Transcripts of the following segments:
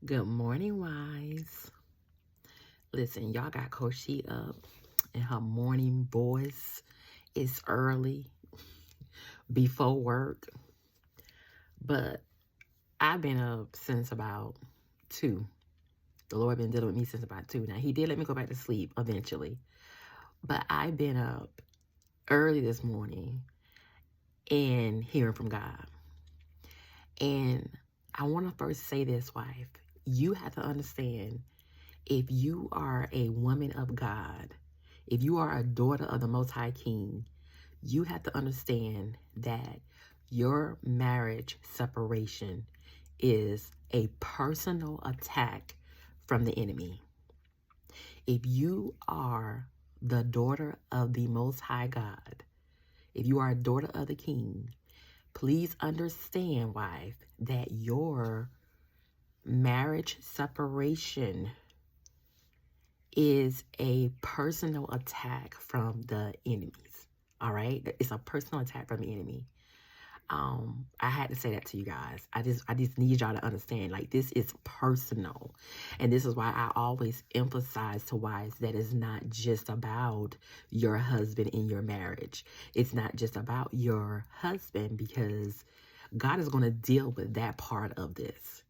Good morning, wise. Listen, y'all got Coach She up in her morning voice. It's early before work, but I've been up since about 2. The Lord been dealing with me since about 2. Now, he did let me go back to sleep eventually, but I've been up early this morning and hearing from God. And I want to first say this, wife. You have to understand, if you are a woman of God, if you are a daughter of the Most High King, you have to understand that your marriage separation is a personal attack from the enemy. If you are the daughter of the Most High God, if you are a daughter of the King, please understand, wife, that your marriage separation is a personal attack from the enemies. All right? It's a personal attack from the enemy. I had to say that to you guys. I just need y'all to understand, like, this is personal. And this is why I always emphasize to wives that it's not just about your husband in your marriage. It's not just about your husband, because God is going to deal with that part of this.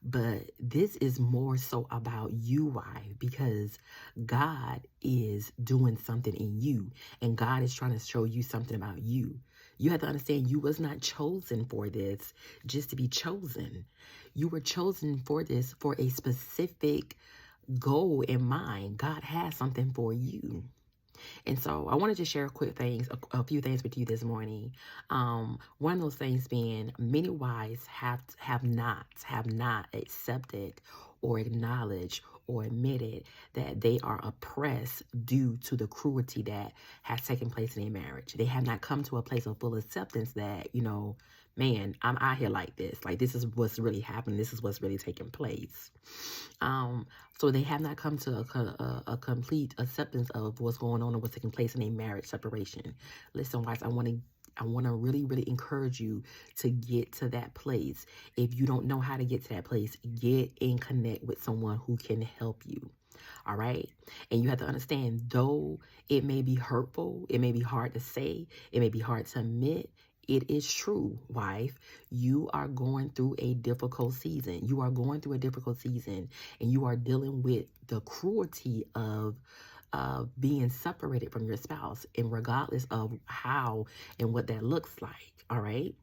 But this is more so about you, wife, because God is doing something in you, and God is trying to show you something about you. You have to understand, you was not chosen for this just to be chosen. You were chosen for this for a specific goal in mind. God has something for you. And so I wanted to share a few things with you this morning. One of those things being, many wives have not accepted or acknowledged or admitted that they are oppressed due to the cruelty that has taken place in their marriage. They have not come to a place of full acceptance that, man, I'm out here like this. Like, this is what's really happening. This is what's really taking place. So they have not come to a complete acceptance of what's going on and what's taking place in a marriage separation. Listen, wives, I want to really, really encourage you to get to that place. If you don't know how to get to that place, get and connect with someone who can help you. All right. And you have to understand, though it may be hurtful, it may be hard to say, it may be hard to admit, it is true, wife. You are going through a difficult season. You are going through a difficult season, and you are dealing with the cruelty of being separated from your spouse, and regardless of how and what that looks like. All right.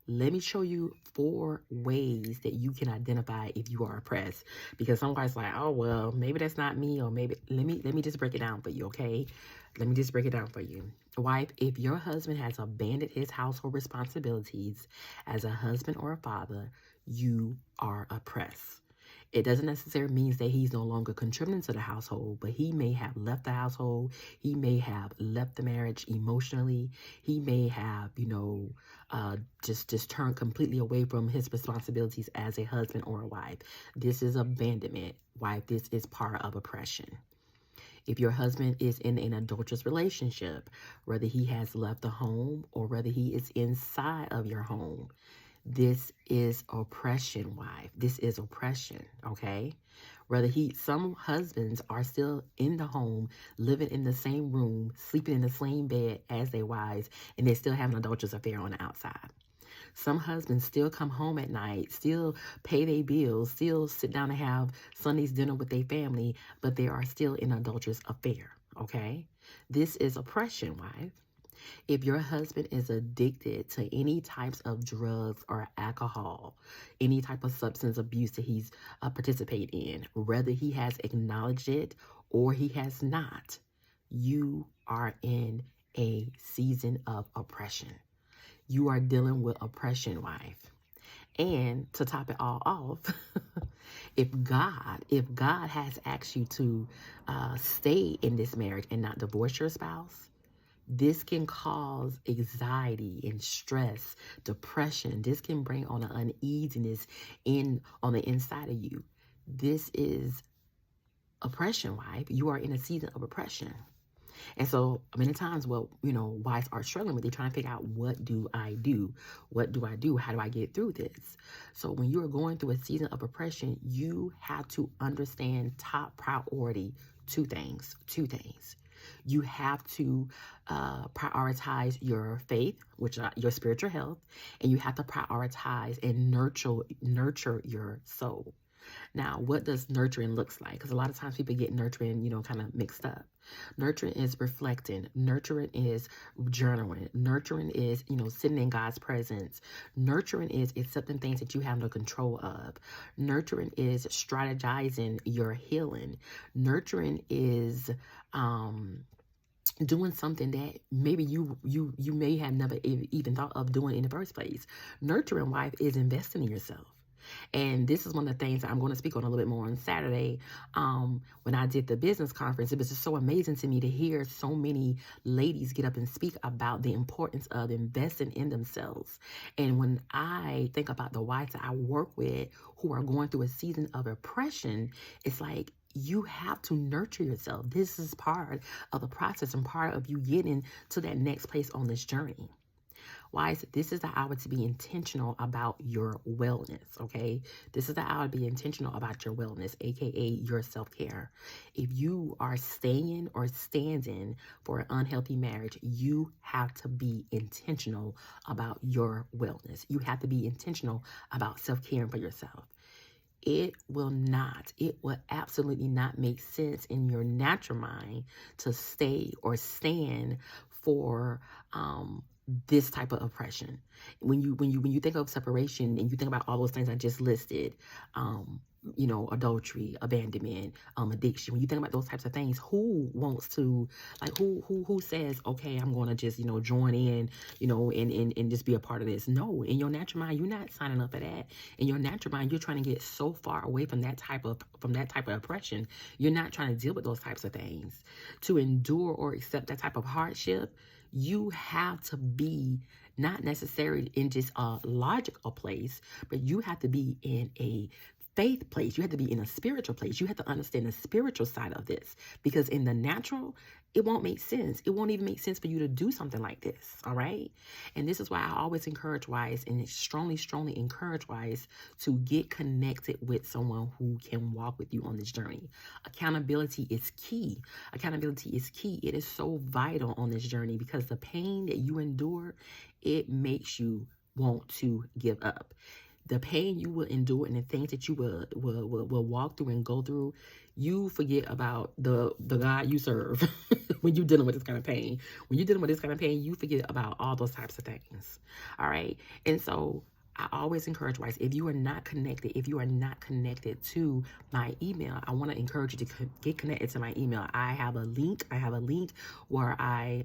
Let me show you 4 ways that you can identify if you are oppressed, because somebody's like, oh, well, maybe that's not me, or maybe let me just break it down for you. Okay. Let me just break it down for you. Wife, if your husband has abandoned his household responsibilities as a husband or a father, you are oppressed. It doesn't necessarily mean that he's no longer contributing to the household, but he may have left the household. He may have left the marriage emotionally. He may have, just turned completely away from his responsibilities as a husband or a wife. This is abandonment, wife. This is part of oppression. If your husband is in an adulterous relationship, whether he has left the home or whether he is inside of your home, this is oppression, wife. This is oppression, okay? Some husbands are still in the home, living in the same room, sleeping in the same bed as their wives, and they still have an adulterous affair on the outside. Some husbands still come home at night, still pay their bills, still sit down and have Sunday's dinner with their family, but they are still in an adulterous affair, okay? This is oppression, wife. If your husband is addicted to any types of drugs or alcohol, any type of substance abuse that he's participating in, whether he has acknowledged it or he has not, you are in a season of oppression. You are dealing with oppression, wife. And to top it all off, if God has asked you to stay in this marriage and not divorce your spouse, this can cause anxiety and stress, depression. This can bring on an uneasiness on the inside of you. This is oppression, wife. You are in a season of oppression. And so many times, well, wives are struggling with, they're trying to figure out, what do I do? What do I do? How do I get through this? So when you are going through a season of oppression, you have to understand top priority, two things. You have to prioritize your faith, which are your spiritual health, and you have to prioritize and nurture your soul. Now, what does nurturing looks like? Because a lot of times people get nurturing, kind of mixed up. Nurturing is reflecting. Nurturing is journaling. Nurturing is, sitting in God's presence. Nurturing is accepting things that you have no control of. Nurturing is strategizing your healing. Nurturing is doing something that maybe you may have never even thought of doing in the first place. Nurturing, wife, is investing in yourself. And this is one of the things I'm going to speak on a little bit more on Saturday. When I did the business conference, it was just so amazing to me to hear so many ladies get up and speak about the importance of investing in themselves. And when I think about the wives that I work with who are going through a season of oppression, it's like, you have to nurture yourself. This is part of the process and part of you getting to that next place on this journey. Wives, this is the hour to be intentional about your wellness, okay? This is the hour to be intentional about your wellness, aka your self-care. If you are staying or standing for an unhealthy marriage, you have to be intentional about your wellness. You have to be intentional about self-caring for yourself. It will absolutely not make sense in your natural mind to stay or stand for this type of oppression. When you think of separation and you think about all those things I just listed, adultery, abandonment, addiction, when you think about those types of things, who wants to, like, who says, okay, I'm going to just, join in, and just be a part of this? No, in your natural mind, you're not signing up for that. In your natural mind, you're trying to get so far away from that type of oppression. You're not trying to deal with those types of things. To endure or accept that type of hardship, you have to be not necessarily in just a logical place, but you have to be in a faith place. You have to be in a spiritual place. You have to understand the spiritual side of this, because in the natural, it won't make sense. It won't even make sense for you to do something like this. All right. And this is why I always encourage wives, and strongly encourage wives, to get connected with someone who can walk with you on this journey. Accountability is key. Accountability is key. It is so vital on this journey, because the pain that you endure, it makes you want to give up. The pain you will endure and the things that you will walk through and go through, you forget about the God you serve when you're dealing with this kind of pain. When you're dealing with this kind of pain, you forget about all those types of things. All right. And so I always encourage wives, if you are not connected to my email, I want to encourage you to get connected to my email. I have a link where I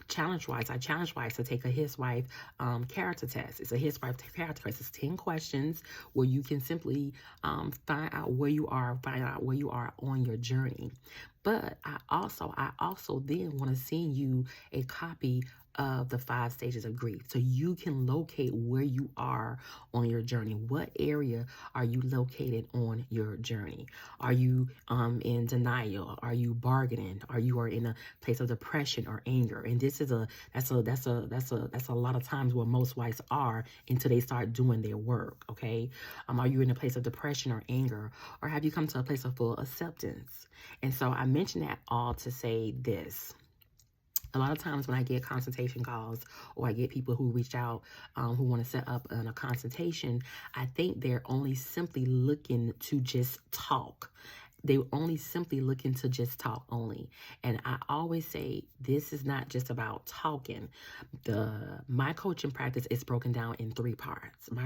challenge wives. I challenge wives to take a His Wife character test. It's a His Wife character test. It's 10 questions where you can simply find out where you are on your journey. But I also then want to send you a copy of the 5 stages of grief, so you can locate where you are on your journey. What area are you located on your journey? Are you in denial? Are you bargaining? Are you in a place of depression or anger? And this is that's a lot of times where most wives are until they start doing their work. Okay, are you in a place of depression or anger, or have you come to a place of full acceptance? And so I mention that all to say this. A lot of times when I get consultation calls, or I get people who reach out who want to set up a consultation, I think they're only simply looking to just talk. They're only simply looking to just talk only. And I always say, this is not just about talking. My coaching practice is broken down in 3 parts. And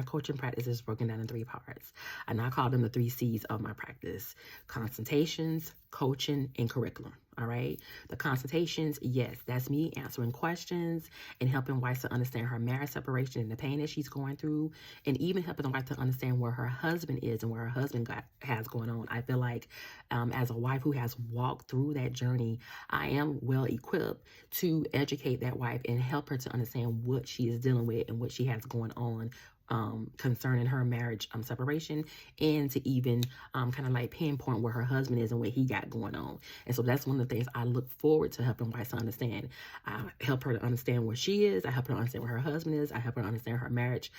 I call them the 3 C's of my practice: consultations, coaching, and curriculum. All right. The consultations, yes, that's me answering questions and helping wives to understand her marriage separation and the pain that she's going through, and even helping the wife to understand where her husband is and where her husband has going on. I feel like as a wife who has walked through that journey, I am well equipped to educate that wife and help her to understand what she is dealing with and what she has going on concerning her marriage separation, and to even kind of like pinpoint where her husband is and what he got going on. And so that's one of the things I look forward to helping wives to understand. I help her to understand where she is. I help her to understand where her husband is. I help her to understand her marriage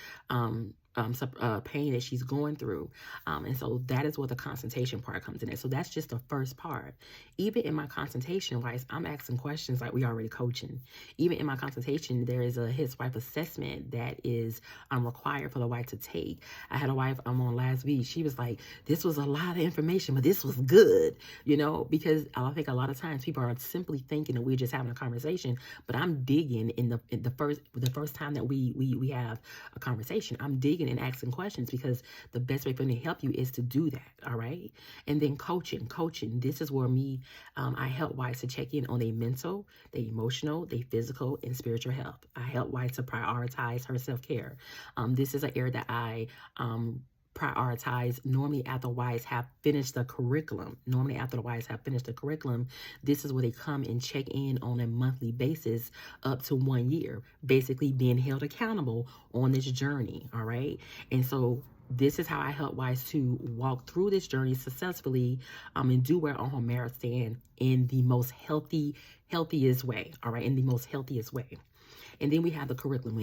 pain that she's going through. And so that is where the consultation part comes in. So that's just the first part. Even in my consultation, wise, I'm asking questions like we already coaching. Even in my consultation, there is a his wife assessment that is required for the wife to take. I had a wife on last week. She was like, this was a lot of information, but this was good, you know, because I think a lot of times people are simply thinking that we're just having a conversation, but I'm digging in the first time that we have a conversation. I'm digging and asking questions, because the best way for me to help you is to do that. All right. And then coaching, this is where I help wives to check in on their mental, their emotional, their physical, and spiritual health. I help wives to prioritize her self-care. This is an area that I prioritize normally after wives have finished the curriculum. This is where they come and check in on a monthly basis up to 1 year, basically being held accountable on this journey. All right. And so this is how I help wives to walk through this journey successfully and do where on her marriage stand in the most healthiest way. All right. In the most healthiest way. And then we have the curriculum.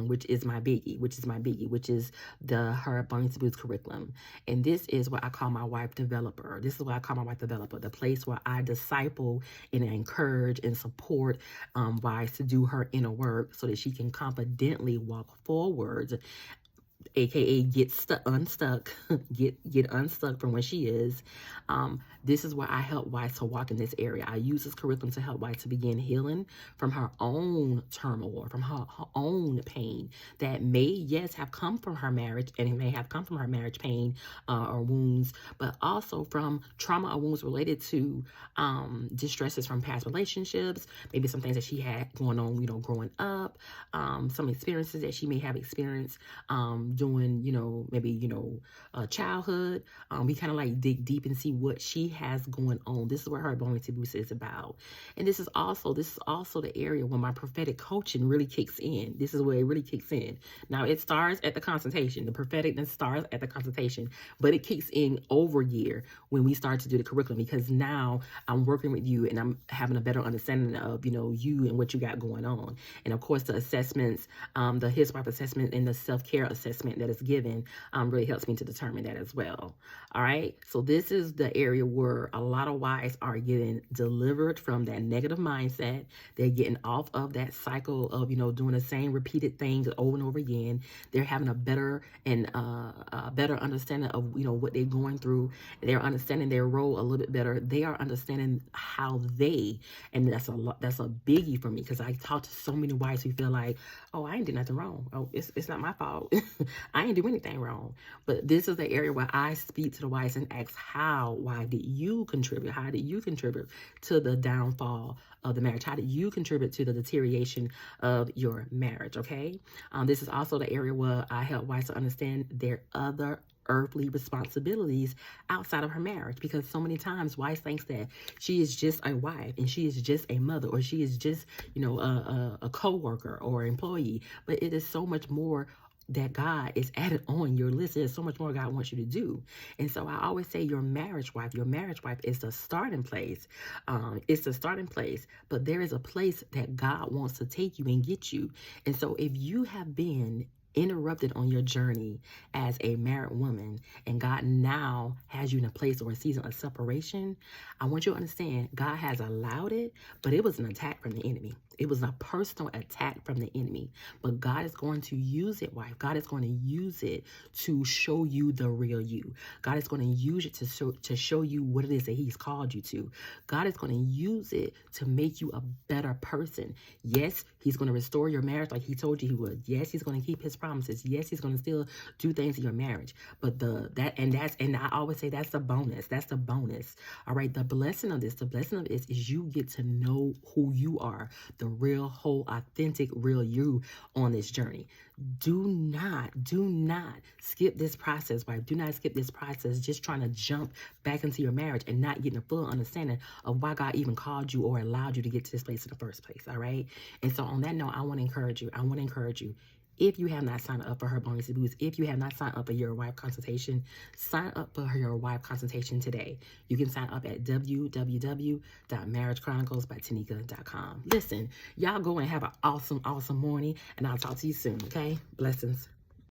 Which is my biggie, which is the her Burning Taboos curriculum. And this is what I call my wife developer. The place where I disciple and encourage and support wives to do her inner work so that she can confidently walk forward, aka get unstuck from where she is. This is where I help wives to walk in this area. I use this curriculum to help wives to begin healing from her own turmoil, from her own pain that may, yes, have come from her marriage, and it may have come from her marriage pain or wounds, but also from trauma or wounds related to distresses from past relationships, maybe some things that she had going on, growing up, some experiences that she may have experienced doing, maybe, childhood. We kind of like dig deep and see what she has going on. This is what her Burning Taboos is about. And this is also the area where my prophetic coaching really kicks in. This is where it really kicks in. Now, it starts at the consultation. The propheticness starts at the consultation, but it kicks in over year when we start to do the curriculum, because now I'm working with you and I'm having a better understanding of, you and what you got going on. And of course, the assessments, the his wife assessment and the self-care assessment that is given really helps me to determine that as well. All right. So this is the area where a lot of wives are getting delivered from that negative mindset. They're getting off of that cycle of, doing the same repeated things over and over again. They're having a better and better understanding of, what they're going through. They're understanding their role a little bit better. They are understanding how and that's a biggie for me, because I talk to so many wives who feel like, oh, I ain't did nothing wrong. Oh, it's not my fault. I ain't do anything wrong. But this is the area where I speak to the wives and ask, why did you contribute? How did you contribute to the downfall of the marriage? How did you contribute to the deterioration of your marriage? Okay. This is also the area where I help wives to understand their other earthly responsibilities outside of her marriage, because so many times wives thinks that she is just a wife and she is just a mother, or she is just, a co-worker or employee. But it is so much more that God is added on your list. There's so much more God wants you to do. And so I always say your marriage wife is the starting place. It's the starting place, but there is a place that God wants to take you and get you. And so if you have been interrupted on your journey as a married woman, and God now has you in a place or a season of separation, I want you to understand God has allowed it, but it was an attack from the enemy. It was a personal attack from the enemy. But God is going to use it, wife. God is going to use it to show you the real you. God is going to use it to show you what it is that He's called you to. God is going to use it to make you a better person. Yes, He's going to restore your marriage like He told you He would. Yes, He's going to keep His promises. Yes, He's going to still do things in your marriage. But and I always say that's the bonus. That's the bonus. All right. The blessing of this is you get to know who you are, the real, whole, authentic, real you on this journey. Do not skip this process, wife. Do not skip this process just trying to jump back into your marriage and not getting a full understanding of why God even called you or allowed you to get to this place in the first place. All right. And so on that note, I want to encourage you. If you have not signed up for her bonus boost, if you have not signed up for your wife consultation, sign up for your wife consultation today. You can sign up at www.marriagechroniclesbytanika.com. Listen, y'all go and have an awesome, awesome morning, and I'll talk to you soon, okay? Blessings.